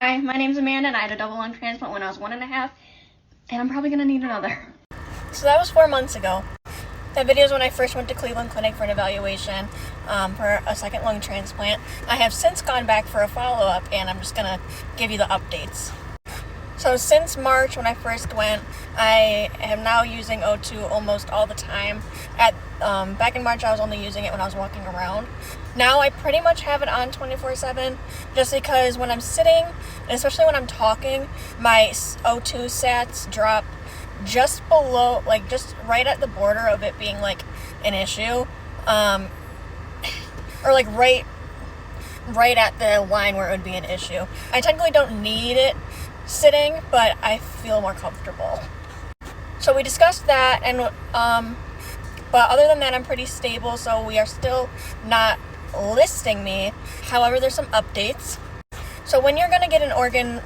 Hi, my name's Amanda, and I had a double lung transplant when I was 1.5, and I'm probably gonna need another. So that was 4 months ago. That video is when I first went to Cleveland Clinic for an evaluation for a second lung transplant. I have since gone back for a follow-up, and I'm just gonna give you the updates. So since March, when I first went, I am now using O2 almost all the time. Back in March, I was only using it when I was walking around. Now I pretty much have it on 24/7, just because when I'm sitting, and especially when I'm talking, my O2 sats drop just below, like just right at the border of it being like an issue, or like right at the line where it would be an issue. I technically don't need it sitting, but I feel more comfortable. So we discussed that, and but other than that, I'm pretty stable, so we are still not listing me. However, there's some updates. So when you're going to get an organ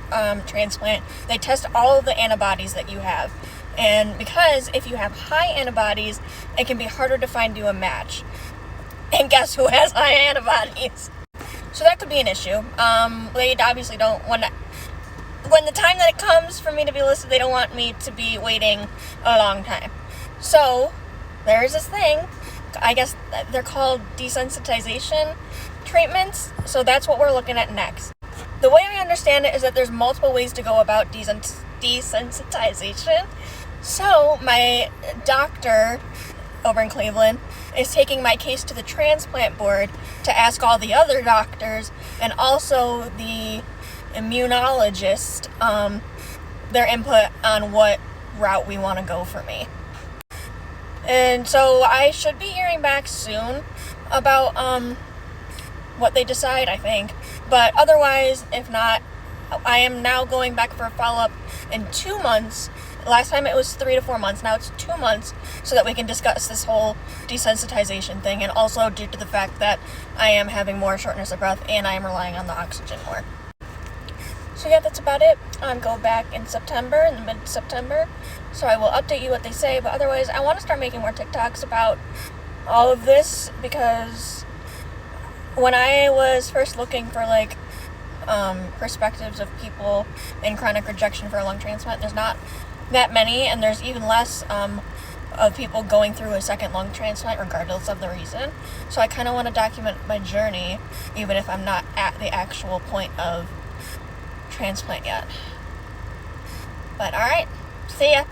transplant, they test all of the antibodies that you have. And because if you have high antibodies, it can be harder to find you a match. And guess who has high antibodies? So that could be an issue. They obviously don't want to, when the time that it comes for me to be listed, they don't want me to be waiting a long time. So there's this thing, I guess they're called desensitization treatments. So that's what we're looking at next. The way I understand it is that there's multiple ways to go about desensitization. So my doctor over in Cleveland is taking my case to the transplant board to ask all the other doctors and also the immunologist their input on what route we want to go for me. And so I should be hearing back soon about what they decide, I think. But otherwise, if not, I am now going back for a follow-up in 2 months. Last time it was 3 to 4 months. Now it's 2 months, so that we can discuss this whole desensitization thing, and also due to the fact that I am having more shortness of breath and I am relying on the oxygen more. So yeah, that's about it. Go back in September, in the mid-September, so I will update you what they say. But otherwise, I want to start making more TikToks about all of this, because when I was first looking for like perspectives of people in chronic rejection for a lung transplant, there's not that many, and there's even less of people going through a second lung transplant regardless of the reason. So I kind of want to document my journey, even if I'm not at the actual point of transplant yet. But alright, see ya.